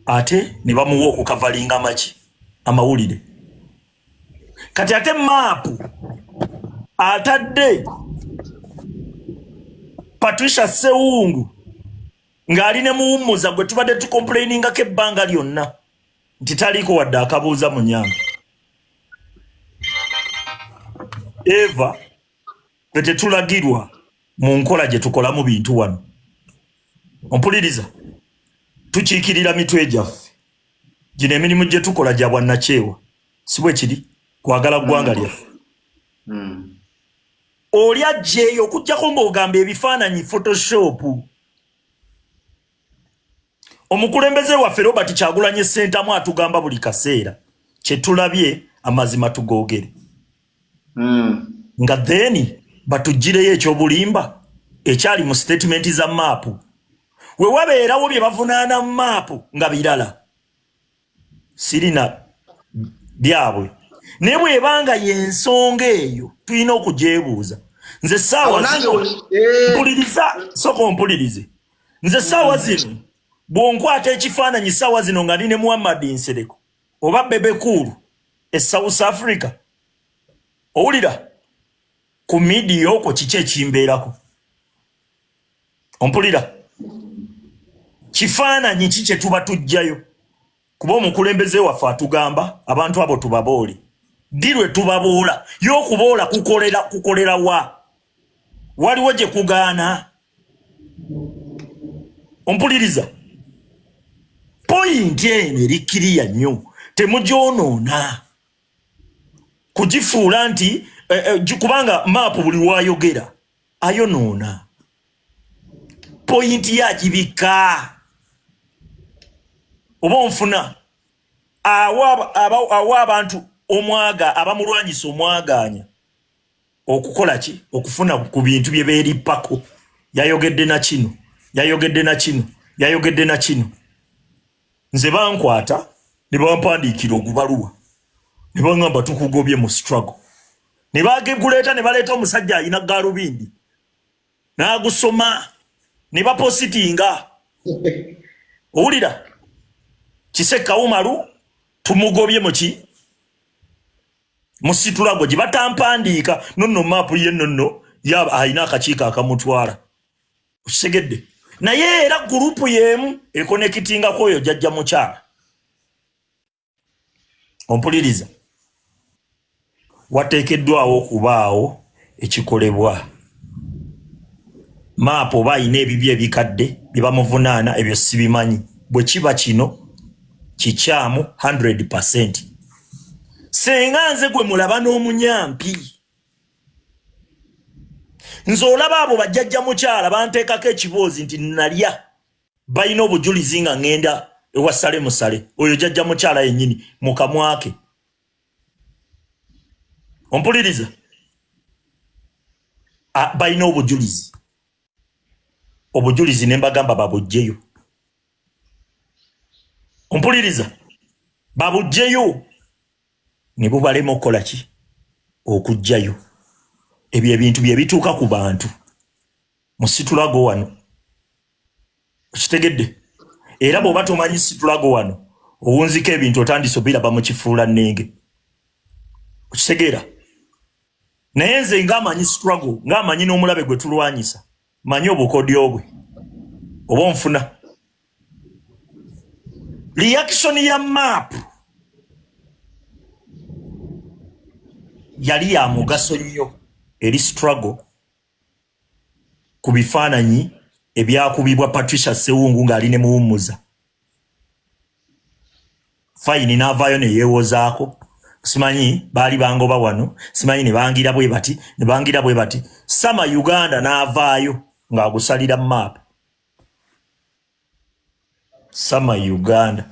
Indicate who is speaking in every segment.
Speaker 1: ate ne bamuwa okukavalinga maki amawulire. Kati ate maapu atadde Patricia Sewungu ng'ali ne muwummuza gwe tubadde tukomplainingako ebbanga lyonna nti taliiko wadde akabuuza mu Nyambe. Eva ffe tetulagirwa mu nkola gye tukolamu bintu wano. Ompuliriza, tukiikirira mitwe gyaffe. Gino emirimu gye tukola gya bwannakyewa, si bwe kiri kwagala ggwanga lyaffe. Oli ajjeeyo okuggyako ng'ogamba ebifaananyi Photoshop. Omukulembeze waffe Robert Kyagulanyi Ssentamu atugamba buli kaseera kye tulabye amazima tugoogere. Nga then batuggireyo ekyobulimba ekyali mu statement za maapu. We wabeerawo bye bavunaana mu maapu nga birala. Sirina byabwe. Ne bw'ebanga y'ensonga eyo tulina okugyebuuza. Nze saawa zino mpuliriza soko ompulirize. Nze saawa zino bw'onkwata ekifaananyi saawa zino nga ndi ne Muhammad Nsereko oba Bebe Cool e South Africa. Owulira ku media okwo kiki ekimbeerako? Ompulira kifaananyi ki kye tuba tujjayo? Kuba omukulembeze waffe atugamba abantu abo tubaboole. Dirwe tubaboola y'okuboola kukolera wa? Waliwo gye kugaana? Ompuliriza point eno erikkiriya nnyo temugyonoona kugifuula nti kubanga maapu buli wayogera ayonoona. Point yagibika oba onfuna awa abantu omwaga abamulwanyisa omwaganya okukola ki okufuna ku bintu bye beerippako. Yayogedde na kino yayogedde na kino yayogedde na kino. Nze bankwata ne bampandiikira ogubaluwa ne baŋŋamba tukugobye mu struggle. Ne bageguleeta ne baleeta omusajja alina gaalubindi n'agusoma ne bapositinga. Owulira Kiseka Umaru tumugobye muki musitulago gye batampandiika nonno maapu ye nonno yaba alina akakiiko akamutwala. Okisegedde naye era gurupu y'emu ekonekitingako oyo jjajja mukyala. Ompuliriza wateekeddwawo okubaawo ekikolebwa. Maapu oba alina ebibyo ebikadde bye bamuvunaana ebyo sibimanyi. Bwe kiba kino kikyamu 100%. Senga nze gwe mulaba n'omunyampi. Nze olaba abo bajjajja mukyala banteekako ekiboozi nti nalya balina obujulizi nga ŋŋenda ewa Sale Musale. Oyo jjajja mukyala yennyini mu kamwa ke. Ompuliriza balina obujulizi. Obujulizi ne mbagamba babuggyeyo. Ompuliriza babuggyeyo ne bubalema okukola ki? Okuggyayo. Ebyo ebintu bye bituuka ku bantu musitulago wano. Okitegedde? Era bw'oba tomanyi situlago wano owunzika ebintu otandise obiraba mu kifuula nnenge. Okitegeera? Naye nze ng'amanyi struggle ng'amanyi n'omulabe gwe tulwanyisa manyi obukodyo bwe oba onfuna. Reaction ya maapu yali ya mugaso nnyo eri struggle ku bifaananyi ebyakubibwa Patricia Sewungu ng'ali ne muwummuza. Fayini n'avaayo ne yeewozaako. Simanyi baali bangoba wano, simanyi ne bangira bwe bati, ne bangira bwe bati. Sama Uganda n'avaayo ng'agusalira maapu. Sama Uganda.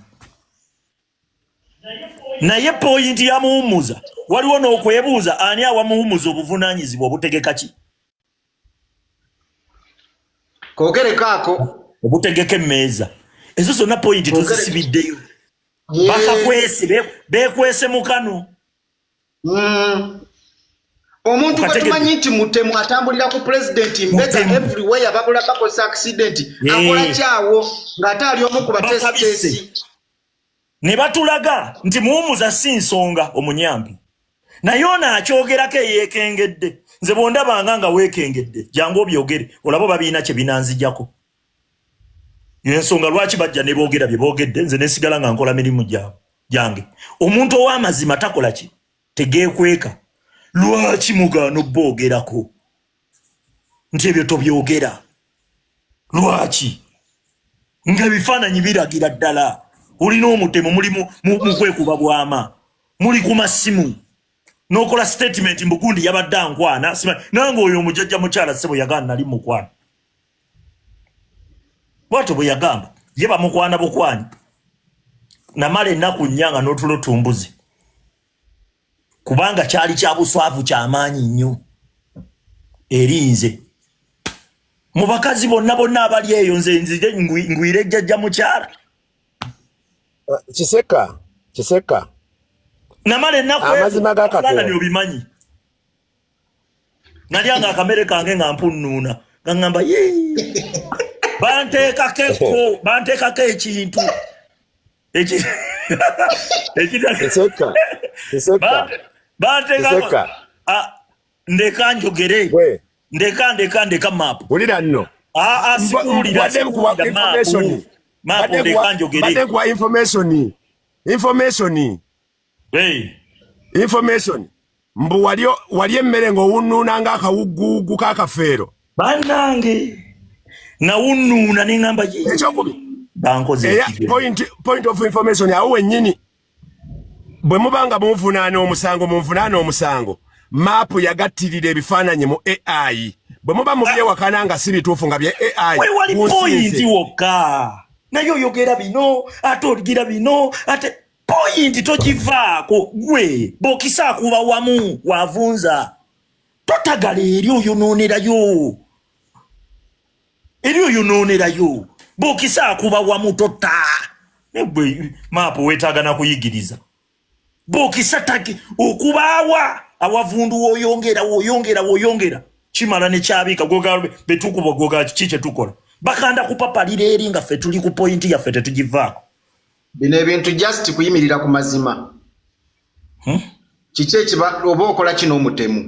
Speaker 1: Naye point ya muwummuza waliwo n'okwebuuza ani awa muwummuza obuvunaanyizibwa obutegeka ki?
Speaker 2: Kogerekaako
Speaker 1: obutegeka emmeeza. Ezo zonna point tuzisibiddeyo. Bakakwese bekwese mukano.
Speaker 2: Omuntu batumanyi nti mutemu atambulira ku president mbega everywhere babula bakosa accident akola kyawo ng'ate ali omu ku batesitesi.
Speaker 1: ne batulaga nti muwumuza si nsonga omunyambi naye ono akyogerako eyeekengedde nze bwondabanga nga weekengedde jangu obyogere olaba babiina kye binanzijjako yensonga lwaki bajja ne boogera bye boogedde nze nesigala nga nkola mirimu gyange omuntu ow'amazima takola ki tegeekweka lwaki mugaana obboogerako nti ebyo tobyogera lwaki nga bifaananyi biragira ddala olina omutemu mulimu mu kwekuba bwama muli ku masimu n'okola statement mbugundi yabadde ankwana nange oyo omujjajja mukyala ssebo yagamba nali mukwana bwatyo bwe yagamba ye bamukwana bukwani namala ennaku nnyanga n'otulo tumbuzi kubanga kyali kya buswavu ky'amaanyi nnyo eri nze mu bakazi bonna abali eyo nze nzire ngwire ejjajja mukyala
Speaker 3: Kiseka
Speaker 1: namala ennaku
Speaker 3: amazima gakatona
Speaker 1: obimanyi nalyanga akamere kange nga mpunnuuna gaŋŋamba ye banteekako ekintu banteekako ndeka njogere ndeka maapu
Speaker 3: ulira nno
Speaker 1: sikuwulira maapu ndeka njogere
Speaker 3: kwa information mbu wali emmere ng'owunnuuna ng'akawuguugu k'akafeero
Speaker 1: bannange nawunnuuna ne ŋŋamba
Speaker 3: ekyokubi
Speaker 1: bankoze
Speaker 3: point of information awo wennyini bwe mubanga munvunaana omusango maapu yagattirira ebifaananyi mu AI bwe muba mu byewakana nga si bituufu nga bye AI
Speaker 1: wali pointi wokka naye oyogera bino ate oligira bino ate pointi togivaako gwe bokisa akuba wamu wavunza totagala eri oyonoonerayo bokisa akuba wamu tota negwe maapu weetaaga na kuyigiriza bokisa taki okubaawa awavundu woyongera kimala ne kyabika goga betukuba goga kiche tukola bakanda kupapalira eri nga ffe tuli ku pointi yaffe tetugivaako
Speaker 2: bino ebintu just kuyimirira ku mazima kiki ekiba oba okola kino omutemu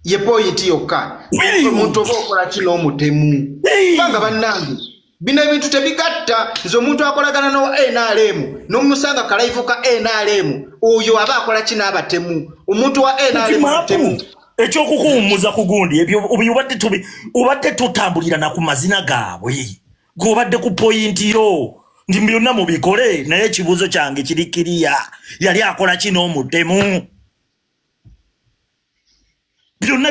Speaker 2: ye pointi yokka omuntu oba okola kino omutemu banga bannange bino ebintu tebigatta nze omuntu akolagana no NRM n'omusanga kalaivuka NRM oyo aba akola kino abatemu omuntu wa NRM atemu
Speaker 1: ekyokukuwummuza ku gundi ebyo obadde tutambulira na ku mazina gaabwe g'obadde ku pointi yo ndi byonna mubikole naye ekibuuzo kyange kiri kiriya yali akola kino omutemu byonna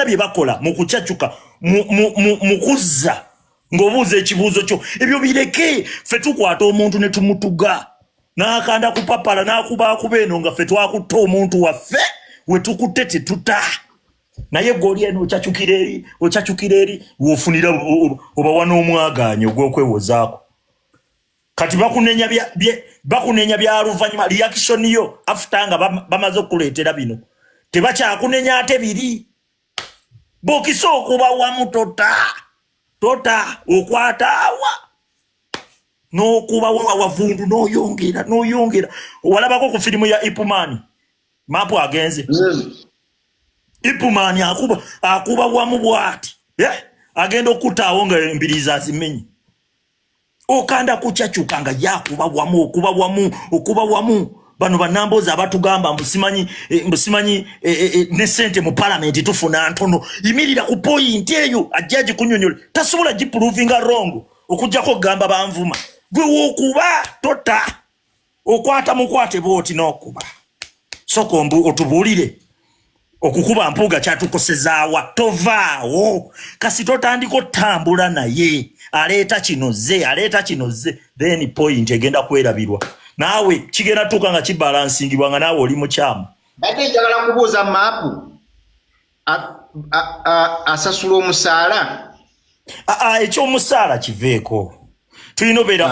Speaker 1: bye bakola mu kucacuka mu kuzza ng'obuuza ekibuuzo kyo ebyo bireke ffe tukwata omuntu ne tumutuga n'akanda kupapala n'akuba eno nga ffe twakutta omuntu waffe we tukutte tetuta naye goli eno okyacukira eri w'ofunira obawa n'omwagaanyo ogw'okwewozaako kati bakunenya bya luvannyuma reaction yo after nga bamaze okuleetera bino tebakyakunenya ate biri bokisa okuba wamu tota okwataawa n'okuba wavundu n'oyongera walabako ku firimu ya Ipumani maapu agenze Ipumani akuba wamu bwati agenda okutaawo nga embiriza azimenye okanda kucacuka nga yakuba wamu bano banambozi abatugamba mbusimanyi ne sente mu parliament tufuna ntono yimirira ku point eyo ajjaji kunyonyola tasobola giprovinga wrong okujjako gamba banvuma gwe wokuba tota okwata mukwate boti n'okuba sokombu otubuulire okukuba mpuga kyatukosezaawa tovaawo kasi totandika otambula naye aleeta kino ze then point egenda kwerabirwa naawe kigenda tuuka nga kibalansingibwa nga naawe oli mukyamu
Speaker 2: ate njagala kubuuza maapu asasula omusaala
Speaker 1: ekyomusaala kiveeko tulina obeera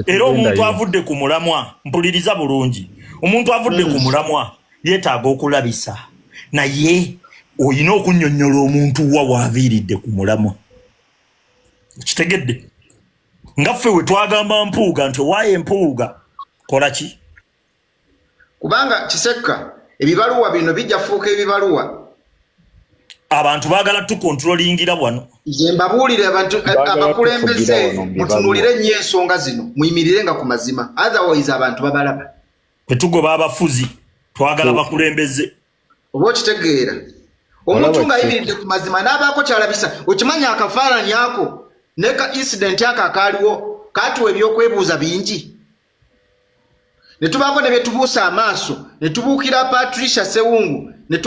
Speaker 1: era omuntu avudde ku mulamwa mpuliriza bulungi omuntu avudde ku mulamwa yeetaaga okulabisa naye olina okunnyonnyola omuntu wa waaviiridde ku mulamwa kitegedde ngaffe we twagamba mpuuga nti waye mpuuga kola ki
Speaker 2: kubanga Kisekka ebibaluwa bino bijja fuuka ebibaluwa
Speaker 1: abantu baagala tukontrolingira wano
Speaker 2: nze mbabuulire abantu abakulembeze mutunulire nnyo ensonga zino muyimirirenga ku mazima otherwise abantu babalaba
Speaker 1: tetugoba abafuzi twagala bakulembeze
Speaker 2: oba okitegeera omuntu nga ayimiridde ku mazima n'abaako kyalabisa okimanya akafaananyi ako neka incident ako akaaliwo katuwa ebyokwebuuza bingi ne tubaako ne bye tubuusa amaaso ne tubuukira Patricia Sewungu ne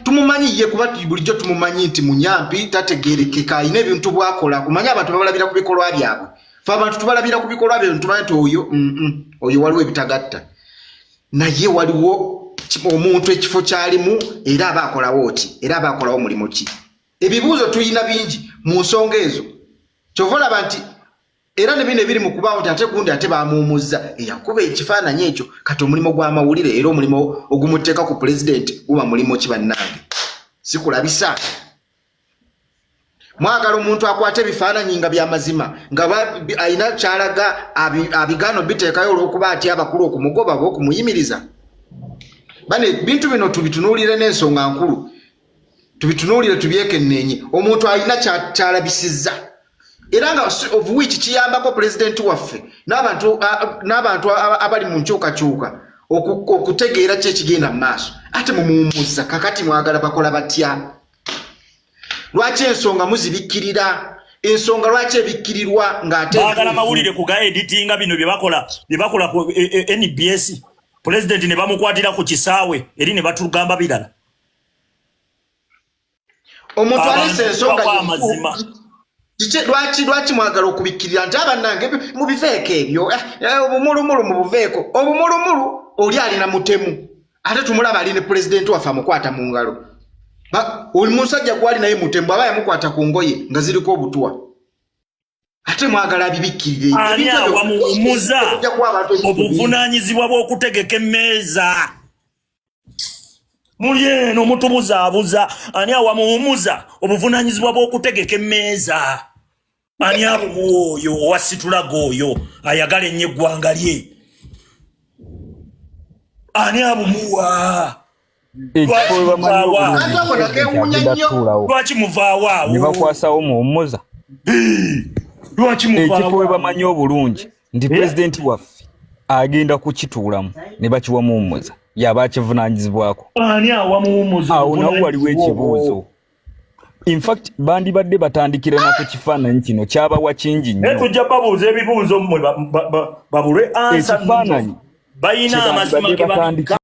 Speaker 2: tumumanyiye kuba bulijjo tumumanyi nti munyampi tategeerekeka ayina ebintu bwakola kumanya abantu babalabira ku bikolwa byabwe fe abantu tubalabira ku bikolwa bye tumanyi nti oyo waliwo ebitagatta naye waliwo omuntu ekifo kyalimu era abaakolawo oti era abaakolawo mulimu ki ebibuuzo tuyina bingi mu nsonga ezo kyova olaba nti era ne bino ebiri mu kubaawo nti ate gundi ate bamuwumuzza eyakuba ekifaananyi ekyo kati omulimu gw'amawulire era omulimu ogumuteeka ku pulezidenti guba mulimu ki bannange sikulabisa mwagala omuntu akwata ebifaananyi nga byamazima nga ayina kyalaga abigaano biteekayo olw'okuba ati abakulu okumugoba oba okumuyimiriza bane bintu bino tubitunuulire n'ensonga nkulu tubitunuulire tubyekenneenye omuntu alina kyalabisizza era nga obuwiiki kiyambako pulezidenti waffe n'abantu abali mu nkyukakyuka okutegeera ki ekigenda mu maaso ate mumuwumuzza kakati mwagala bakola batya lwaki ensonga muzibikkirira ensonga lwaki ebikkirirwa ng'ate
Speaker 1: baagala mawulire ku ga editinga bino bye bakola ku NBS pulezidenti ne bamukwatira ku kisaawe eri ne batugamba birala
Speaker 2: omuntu alese ensonga y'amazima lwaki mwagala okubikkirira nti abannange mubiveeko ebyo obumulumulu mu buveeko obumulumulu oli alina mutemu ate tumulaba ali ne pulezidenti waffe amukwata mu ngalo oli musajja gwali naye mutemu aba yamukwata ku ngoye nga ziriko obutuwa ate mwagala bibikkirire
Speaker 1: ani awamuwumuza obuvunaanyizibwa bw'okutegeka emmeeza muli eno mutubuzaabuza ani awamuwumuza obuvunaanyizibwa bw'okutegeka emmeeza ani abumu oyo owasitulaga oyo ayagala ennyo eggwanga lye ani abumuwa lwaki muvaawo
Speaker 4: ne bakwasawo muwummuza ekifo we bamanyi obulungi nti pulezidenti waffe agenda kukituulamu ne bakiwa muwummuza yaba akivunaanyizibwako awo nawo waliwo ekibuuzo infact bandibadde batandikira na ku kifaananyi kino kyabawa kingi nnyo
Speaker 1: tujja babuuza ebibuuzo mmwe babulwe ansa
Speaker 4: ekifaananyi
Speaker 1: bayina amazima ge